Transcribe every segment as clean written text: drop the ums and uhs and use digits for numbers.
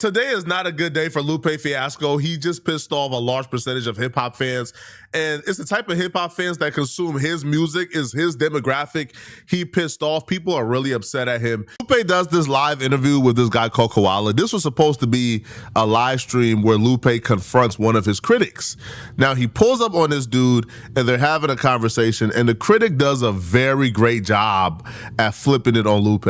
Today is not a good day for Lupe Fiasco. He just pissed off a large percentage of hip hop fans. And it's the type of hip hop fans that consume his music, is his demographic. He pissed off. People are really upset at him. Lupe does this live interview with this guy called Koala. This was supposed to be a live stream where Lupe confronts one of his critics. Now he pulls up on this dude and they're having a conversation, and the critic does a very great job at flipping it on Lupe,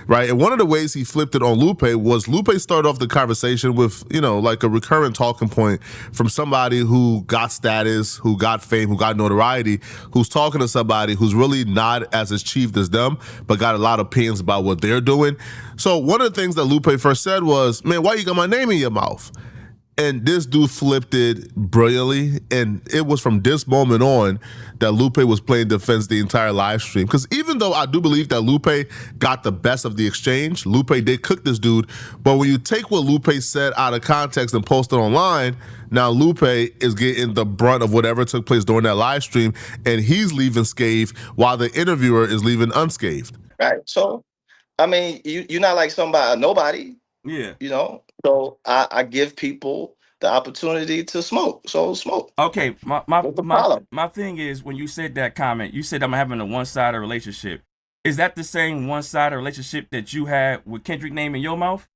right? And one of the ways he flipped it on Lupe was Lupe started off the conversation with, like a recurrent talking point from somebody who got status, who got fame, who got notoriety, who's talking to somebody who's really not as achieved as them, but got a lot of opinions about what they're doing. So one of the things that Lupe first said was, man, why you got my name in your mouth? And this dude flipped it brilliantly. And it was from this moment on that Lupe was playing defense the entire live stream. Because even though I do believe that Lupe got the best of the exchange, Lupe did cook this dude. But when you take what Lupe said out of context and post it online, now Lupe is getting the brunt of whatever took place during that live stream. And he's leaving scathed while the interviewer is leaving unscathed. Right. So, I mean, you're not like nobody. Yeah. So I give people the opportunity to smoke. So smoke. Okay. My thing is, when you said that comment, you said I'm having a one-sided relationship. Is that the same one-sided relationship that you had with Kendrick name in your mouth?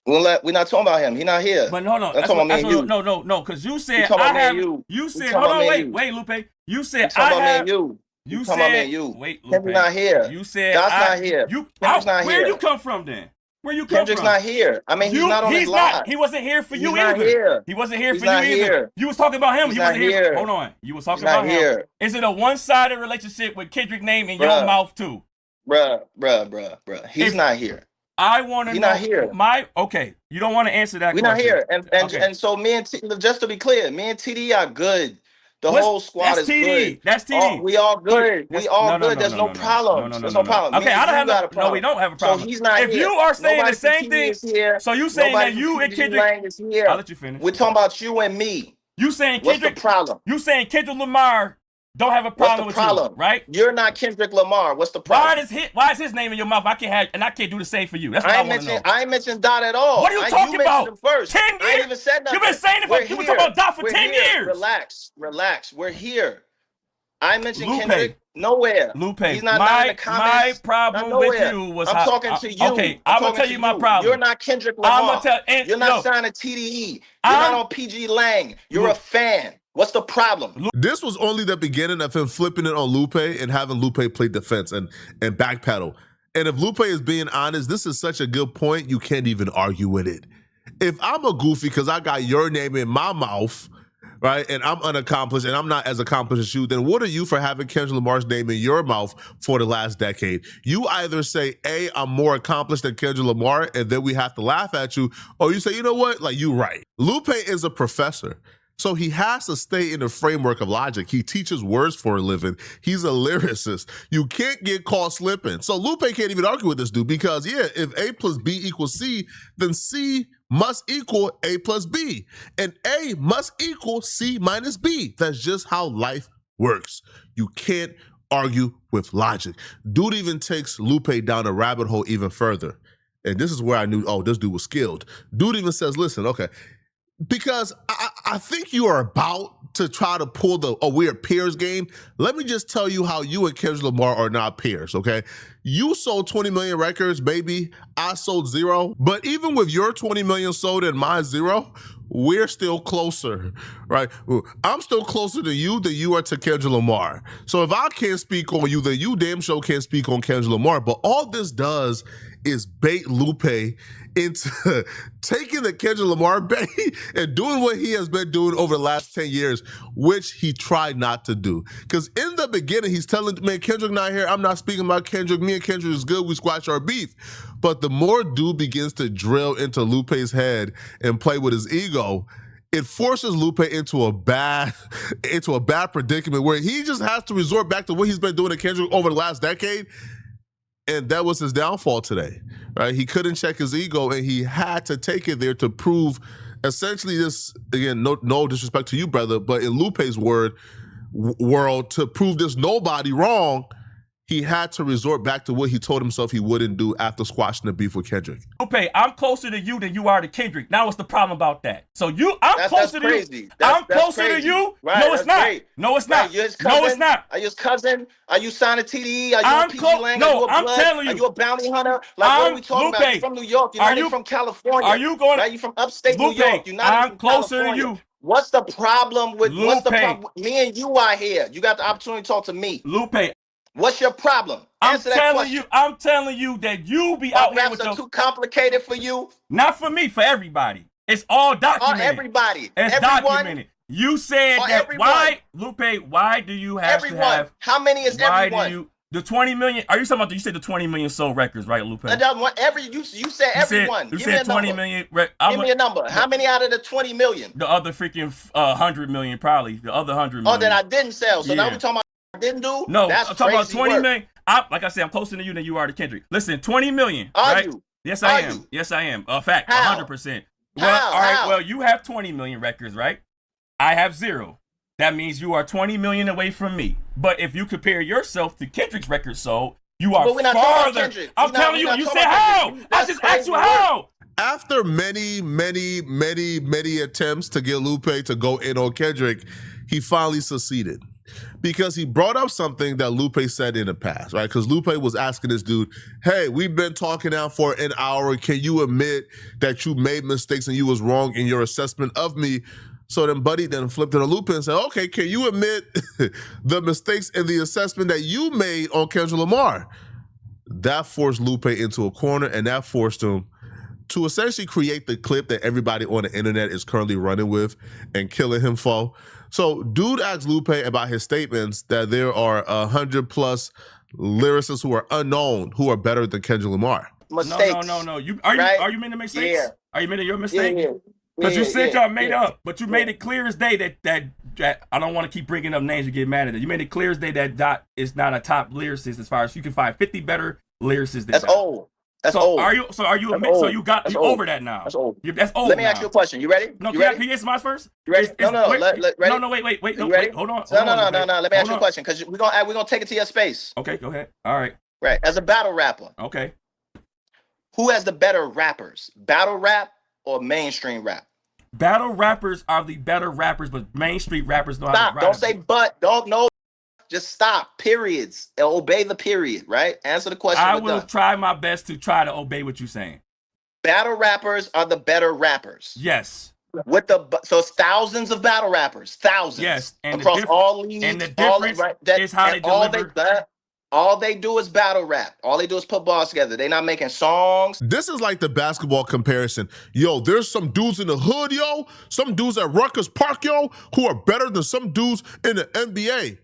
We're not talking about him. He's not here. But hold on. No, because you said I have. You said, hold on, wait, Lupe. You said I have. You said, wait, Lupe. Kendrick's not here. You said God's not here. Kendrick's not here. Where you come from then? Where you come Kendrick's from? not here. I mean, he's not on his live. He wasn't here for you either. Not here. He wasn't here for you either. Here. You was talking about him. He's he wasn't not here. Hold on. You was talking about him. Is it a one-sided relationship with Kendrick name in your mouth too? Bruh. He's not here. I want to know. He's not here. Okay. You don't want to answer that question. We're not here. And so me and just to be clear, me and TD are good. The whole squad is good. That's TD. We all good. We all good. There's no problem. There's no problem. Okay, I don't have a problem. No, we don't have a problem. So he's not here. If you are saying the same thing, so you saying that you and Kendrick is here. I'll let you finish. We're talking about you and me. You saying Kendrick? What's the problem? You saying Kendrick Lamar don't have a problem with you, right? You're not Kendrick Lamar. What's the problem? Why is his name in your mouth? I can't do the same for you. That's what I want to know. I ain't mentioned Dot at all. What are you talking about? Him first. 10 years? I ain't even said nothing. You've been saying it for you've been talking about Dot for 10 years. Relax. We're here. I mentioned Kendrick nowhere. Lupe, he's not in the comments. My problem with you was I'm talking to you. Okay, I'm gonna tell you my problem. You're not Kendrick Lamar. You're not signed to TDE. You're not on PG Lang. You're a fan. What's the problem? This was only the beginning of him flipping it on Lupe and having Lupe play defense and backpedal. And if Lupe is being honest, this is such a good point, you can't even argue with it. If I'm a goofy because I got your name in my mouth, right, and I'm unaccomplished and I'm not as accomplished as you, then what are you for having Kendrick Lamar's name in your mouth for the last decade? You either say, A, I'm more accomplished than Kendrick Lamar, and then we have to laugh at you, or you say, you know what, like, you right. Lupe is a professor. So he has to stay in the framework of logic. He teaches words for a living. He's a lyricist. You can't get caught slipping. So Lupe can't even argue with this dude because, yeah, if A plus B equals C, then C must equal A plus B. And A must equal C minus B. That's just how life works. You can't argue with logic. Dude even takes Lupe down a rabbit hole even further. And this is where I knew, this dude was skilled. Dude even says, listen, okay, because I think you are about to try to pull a weird peers game. Let me just tell you how you and Kendrick Lamar are not peers, okay? You sold 20 million records, baby. I sold 0. But even with your 20 million sold and my 0, we're still closer, right? I'm still closer to you than you are to Kendrick Lamar. So if I can't speak on you, then you damn sure can't speak on Kendrick Lamar. But all this does is bait Lupe into taking the Kendrick Lamar bait and doing what he has been doing over the last 10 years, which he tried not to do. Because in the beginning, he's telling, man, Kendrick not here. I'm not speaking about Kendrick. Me and Kendrick is good. We squash our beef. But the more dude begins to drill into Lupe's head and play with his ego, it forces Lupe into a bad predicament where he just has to resort back to what he's been doing to Kendrick over the last decade. And that was his downfall today, right? He couldn't check his ego, and he had to take it there to prove essentially this, again, no disrespect to you, brother, but in Lupe's world, to prove this nobody wrong, he had to resort back to what he told himself he wouldn't do after squashing the beef with Kendrick. Lupe, I'm closer to you than you are to Kendrick. Now what's the problem about that? So I'm closer to you. I'm closer to you. Right, no, it's not. great. No, it's not. You're his cousin. No, it's not. Are you his cousin? Are you signing TDE? Are you a PG Lang? No, I'm telling you. Are you a bounty hunter? Like, what are we talking about? You're from New York. You're not even from California. Are you going? Right? You're from upstate Lupe, New York. You're not I'm even closer California. to you. What's the problem with Lupe. what's the problem? Me and you are here. You got the opportunity to talk to me. Lupe. What's your problem? I'm telling you that you be out here with raps are too complicated for you. Not for me, for everybody. It's all documented. Everybody. It's documented. You said that. Everyone. Why, Lupe? Why do you have to have? How many is everyone? The 20 million. Are you talking about? You said the 20 million sold records, right, Lupe? You said everyone. You said 20 million. Give me a number. How many out of the 20 million? The other freaking 100 million, probably. The other 100 million. Oh, that I didn't sell. So now we're talking about I didn't do? No, that's I'm talking about 20 work. million. Like I said, I'm closer to you than you are to Kendrick. Listen, 20 million. Are right? you? Yes, I am. Yes, I am. Fact, 100%. Well, all right. Well, you have 20 million records, right? I have 0. That means you are 20 million away from me. But if you compare yourself to Kendrick's records sold, you are farther. I'm telling you. You said how? I just asked you how. After many attempts to get Lupe to go in on Kendrick, he finally succeeded. Because he brought up something that Lupe said in the past, right? Because Lupe was asking this dude, hey, we've been talking now for an hour. Can you admit that you made mistakes and you was wrong in your assessment of me? So then Buddy then flipped it to Lupe and said, okay, can you admit the mistakes in the assessment that you made on Kendrick Lamar? That forced Lupe into a corner, and that forced him to essentially create the clip that everybody on the internet is currently running with and killing him for. So dude asked Lupe about his statements that there are 100+ lyricists who are unknown who are better than Kendrick Lamar. Mistakes. No. Are you making mistakes? Yeah. Are you making your mistake? Because you said y'all made up, but you made it clear as day that I don't want to keep bringing up names and get mad at it. You made it clear as day that Dot is not a top lyricist as far as you can find 50 better lyricists than That's Dot. Old. That's old. Are you over that now? That's old. That's old. Let me ask you a question. You ready? No, can you answer mine first? You ready? Wait. No, wait. You ready? Hold on. No. Let me ask you a question because we're gonna take it to your space. Okay, go ahead. All right. Right. As a battle rapper. Okay. Who has the better rappers? Battle rap or mainstream rap? Battle rappers are the better rappers, but mainstream rappers know how to rap. Stop. Don't say but. Don't know. Just stop. Periods. Obey the period, right? Answer the question. I will try my best to try to obey what you're saying. Battle rappers are the better rappers. Yes. So it's thousands of battle rappers. Thousands. Yes. And across all leagues. And the difference is how they deliver. All they do is battle rap. All they do is put bars together. They're not making songs. This is like the basketball comparison. Yo, there's some dudes in the hood, yo. Some dudes at Rutgers Park, yo, who are better than some dudes in the NBA.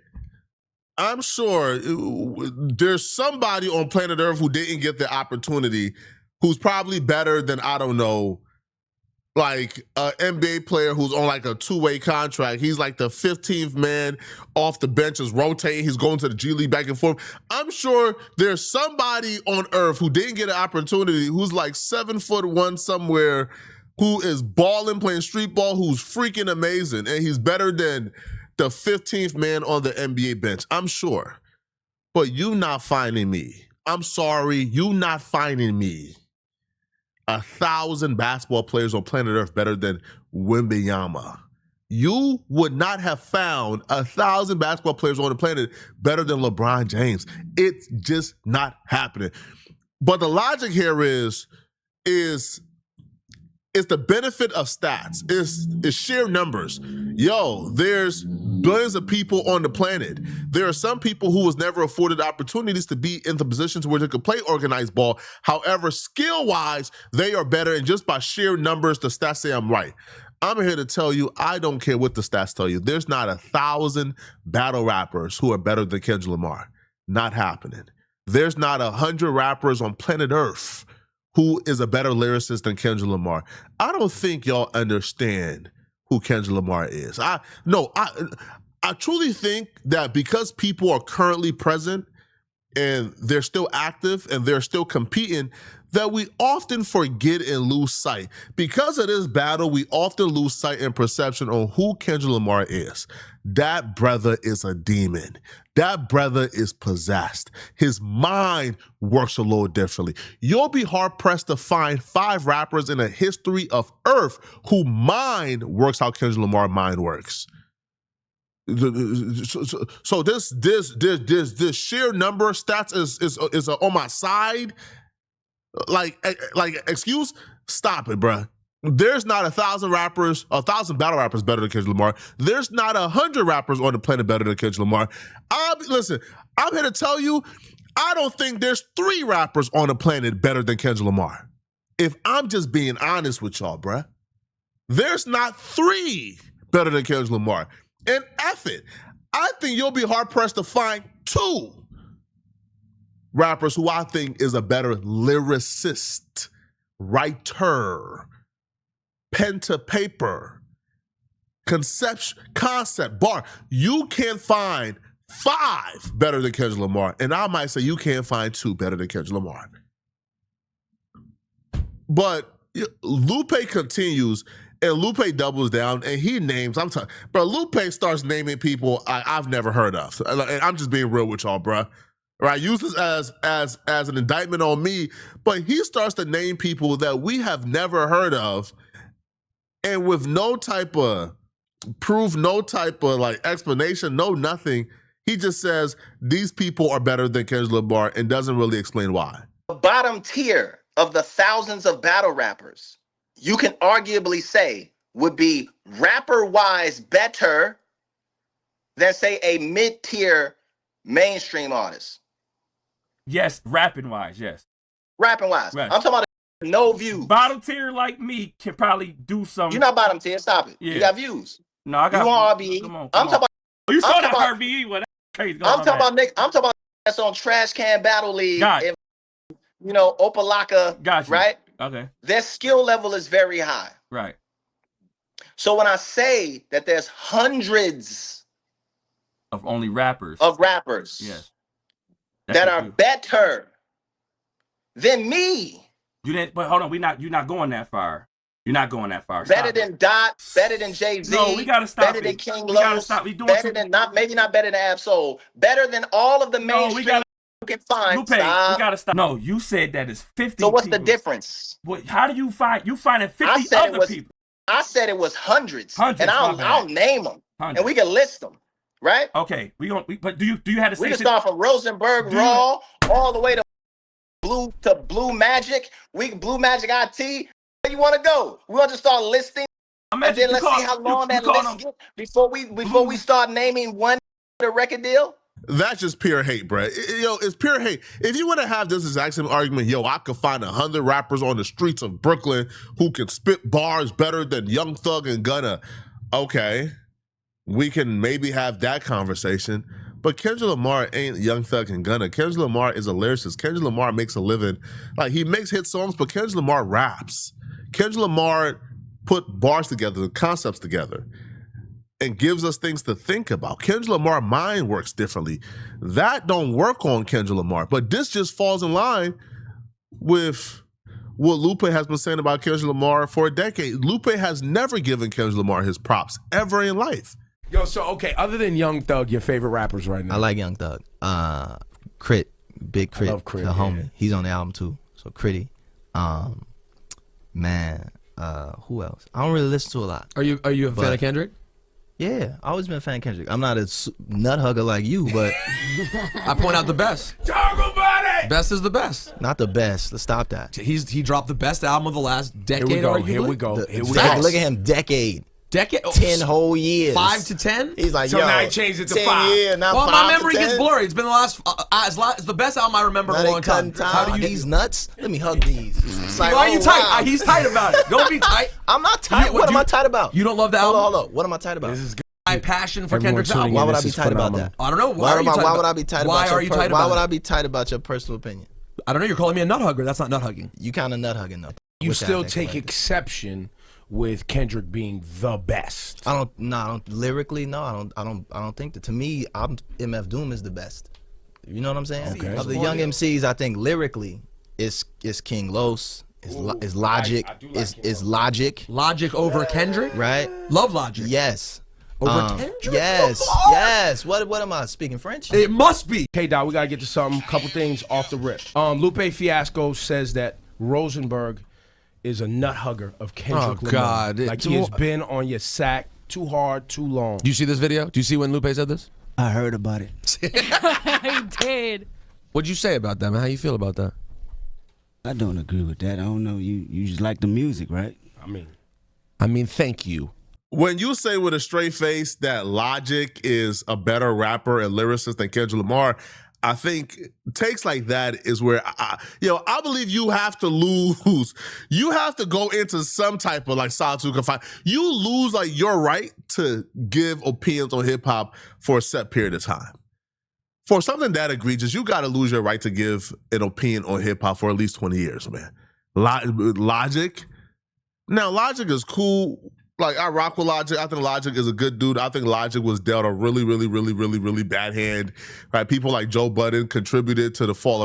I'm sure there's somebody on planet Earth who didn't get the opportunity who's probably better than, I don't know, like an NBA player who's on like a 2-way contract. He's like the 15th man off the bench, is rotating. He's going to the G League back and forth. I'm sure there's somebody on Earth who didn't get an opportunity who's like 7'1" somewhere, who is balling, playing street ball, who's freaking amazing. And he's better than the 15th man on the NBA bench. I'm sure. But you not finding me. I'm sorry, you not finding me 1,000 basketball players on planet Earth better than Wembanyama. You would not have found 1,000 basketball players on the planet better than LeBron James. It's just not happening. But the logic here is the benefit of stats. It's sheer numbers. Yo, there's billions of people on the planet. There are some people who was never afforded opportunities to be in the positions where they could play organized ball. However, skill-wise, they are better, and just by sheer numbers, the stats say I'm right. I'm here to tell you, I don't care what the stats tell you. There's not 1,000 battle rappers who are better than Kendrick Lamar. Not happening. There's not 100 rappers on planet Earth who is a better lyricist than Kendrick Lamar. I don't think y'all understand who Kendrick Lamar is. I truly think that because people are currently present and they're still active and they're still competing, that we often forget and lose sight. Because of this battle, we often lose sight and perception on who Kendrick Lamar is. That brother is a demon. That brother is possessed. His mind works a little differently. You'll be hard-pressed to find 5 rappers in the history of Earth whose mind works how Kendrick Lamar's mind works. So this sheer number of stats is on my side. Like, excuse, stop it, bruh. There's not 1,000 rappers, 1,000 battle rappers better than Kendrick Lamar. There's not 100 rappers on the planet better than Kendrick Lamar. Listen, I'm here to tell you, I don't think there's 3 rappers on the planet better than Kendrick Lamar. If I'm just being honest with y'all, bruh, there's not 3 better than Kendrick Lamar. And F it, I think you'll be hard-pressed to find 2 rappers who I think is a better lyricist, writer, pen to paper, concept, bar. You can't find 5 better than Kendrick Lamar. And I might say you can't find 2 better than Kendrick Lamar. But Lupe continues, and Lupe doubles down, and he names, bro, Lupe starts naming people I've never heard of. And I'm just being real with y'all, bro. Right, use this as an indictment on me, but he starts to name people that we have never heard of, and with no type of proof, no type of like explanation, no nothing. He just says these people are better than Kendrick Lamar and doesn't really explain why. The bottom tier of the thousands of battle rappers, you can arguably say would be rapper-wise better than, say, a mid-tier mainstream artist. Yes, rapping-wise, yes. Rapping-wise. Right. I'm talking about no views. Bottom tier like me can probably do something. You're not bottom tier. Stop it. Yeah. You got views. No, I got. You on RBE. Come on. I'm talking about. You saw that RBE? Well, that's crazy. I'm talking about Nick. I'm talking about that's on Trash Can Battle League. Got it. You know, Opalaka. Got you. Right? Okay. Their skill level is very high. Right. So when I say that there's hundreds of only rappers. Yes. That are better than me. You didn't, but hold on, you're not going that far. You're not going that far. Better than Dot, better than Jay-Z. No, we gotta stop. Better than King Los. We gotta stop. We doing better than maybe not better than Ab-Soul. Better than all of the mainstream you can find. Lupe, we gotta stop. No, you said that it's 50. So what's people. The difference? How do you find? You finding 50 other people? I said it was hundreds. And I'll name them, 100. and we can list them. Right? Okay, but do you have to say? We can start from Rosenberg Raw all the way to Blue Magic. Blue Magic IT. Where you want to go? We want to start listing, and then let's see how long that list gets before we start naming one record deal. That's just pure hate, bro. It's pure hate. If you want to have this exact same argument, I could find 100 rappers on the streets of Brooklyn who can spit bars better than Young Thug and Gunna. Okay, we can maybe have that conversation. But Kendrick Lamar ain't Young Thug and Gunna. Kendrick Lamar is a lyricist. Kendrick Lamar makes a living. Like, he makes hit songs, but Kendrick Lamar raps. Kendrick Lamar put bars together, concepts together, and gives us things to think about. Kendrick Lamar's mind works differently. That don't work on Kendrick Lamar. But this just falls in line with what Lupe has been saying about Kendrick Lamar for a decade. Lupe has never given Kendrick Lamar his props ever in life. Yo, so okay, other than Young Thug, your favorite rappers right now? I like Young Thug. Crit, Big Crit, I love Crit, the homie. yeah. He's on the album too. So Critty. Who else? I don't really listen to a lot. Are you a fan of Kendrick? Yeah, I always been a fan of Kendrick. I'm not a nut hugger like you, but I point out the best. Talk about it! Best is the best. not the best. Let's stop that. He dropped the best album of the last decade. Here we go. Look at him, decade. 10 whole years. 5 to 10? He's like, so now he changed it to 10 5. Years, now well, 5 my memory to 10. gets blurry. It's been the last, it's the best album I remember in a long time. How do you these nuts? Let me hug these. It's like, why are you tight? wow. He's tight about it. Don't be tight. I'm not tight. What am I tight about? You don't love the album? Hold on. What am I tight about? This is good. My passion for Kendrick's album. Why would I be tight about that? I don't know. Why would I be tight about Why are you tight about it? Why would I be tight about your personal opinion? I don't know. You're calling me a nut hugger. That's not nut hugging. You kind of nut hugging though. You still take exception with Kendrick being the best. I don't lyrically. No, I don't think that. To me, MF Doom is the best. You know what I'm saying? Okay. Of the young MCs, I think lyrically, It's King Los. It's Logic. It's Logic. Logic over Kendrick? Right? Love Logic. Yes. Over Kendrick? Yes. Lamar? Yes. What am I speaking French? It must be. K-Dot, we got to get to something. Couple things off the rip. Lupe Fiasco says that Rosenberg is a nut hugger of Kendrick Lamar. God. Like he has been on your sack too hard, too long. Do you see this video? Do you see when Lupe said this? I heard about it. I did. What'd you say about that, man? How you feel about that? I don't agree with that. I don't know. You just like the music, right? I mean, thank you. When you say with a straight face that Logic is a better rapper and lyricist than Kendrick Lamar, I think takes like that is where I believe you have to lose. You have to go into some type of like solitude confinement. You lose like your right to give opinions on hip hop for a set period of time. For something that egregious, you got to lose your right to give an opinion on hip hop for at least 20 years, man. Logic. Now, Logic is cool. Like, I rock with Logic. I think Logic is a good dude. I think Logic was dealt a really, really, really, really, really bad hand. Right? People like Joe Budden contributed to the fall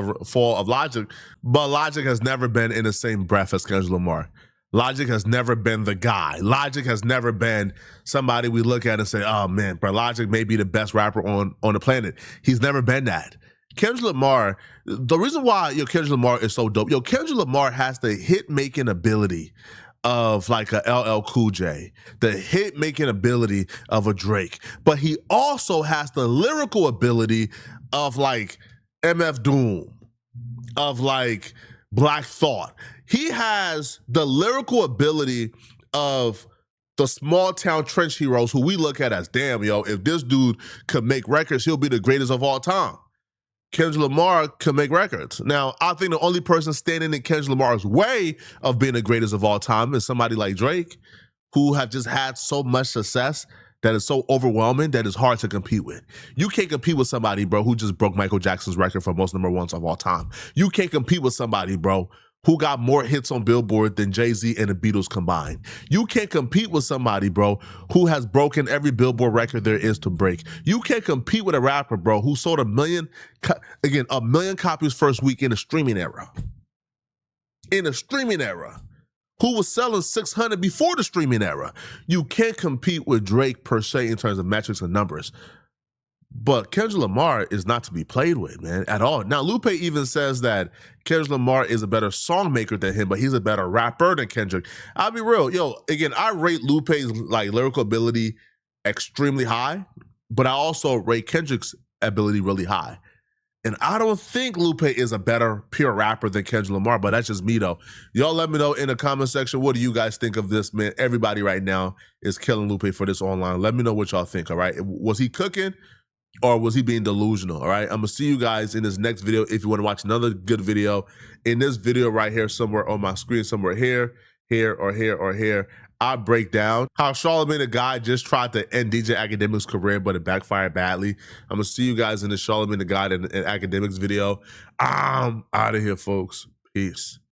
of Logic, but Logic has never been in the same breath as Kendrick Lamar. Logic has never been the guy. Logic has never been somebody we look at and say, oh man, bro, Logic may be the best rapper on the planet. He's never been that. Kendrick Lamar, the reason why Kendrick Lamar is so dope, Kendrick Lamar has the hit-making ability of like a LL Cool J, the hit-making ability of a Drake, but he also has the lyrical ability of like MF Doom, of like Black Thought. He has the lyrical ability of the small town trench heroes who we look at as, damn, if this dude could make records, he'll be the greatest of all time. Kendrick Lamar can make records. Now, I think the only person standing in Kendrick Lamar's way of being the greatest of all time is somebody like Drake, who have just had so much success that is so overwhelming that it's hard to compete with. You can't compete with somebody, bro, who just broke Michael Jackson's record for most number ones of all time. You can't compete with somebody, bro, who got more hits on Billboard than Jay-Z and the Beatles combined. You can't compete with somebody, bro, who has broken every Billboard record there is to break. You can't compete with a rapper, bro, who sold a million copies first week in the streaming era. In the streaming era. Who was selling 600 before the streaming era. You can't compete with Drake per se in terms of metrics and numbers. But Kendrick Lamar is not to be played with, man, at all. Now, Lupe even says that Kendrick Lamar is a better song maker than him, but he's a better rapper than Kendrick. I'll be real. Again, I rate Lupe's like lyrical ability extremely high, but I also rate Kendrick's ability really high. And I don't think Lupe is a better pure rapper than Kendrick Lamar, but that's just me, though. Y'all let me know in the comment section, what do you guys think of this, man? Everybody right now is killing Lupe for this online. Let me know what y'all think, all right? Was he cooking? Or was he being delusional, all right? I'm going to see you guys in this next video if you want to watch another good video. In this video right here, somewhere on my screen, somewhere here, or here, I break down how Charlamagne the God just tried to end DJ Academic's career, but it backfired badly. I'm going to see you guys in the Charlamagne the God and Academics video. I'm out of here, folks. Peace.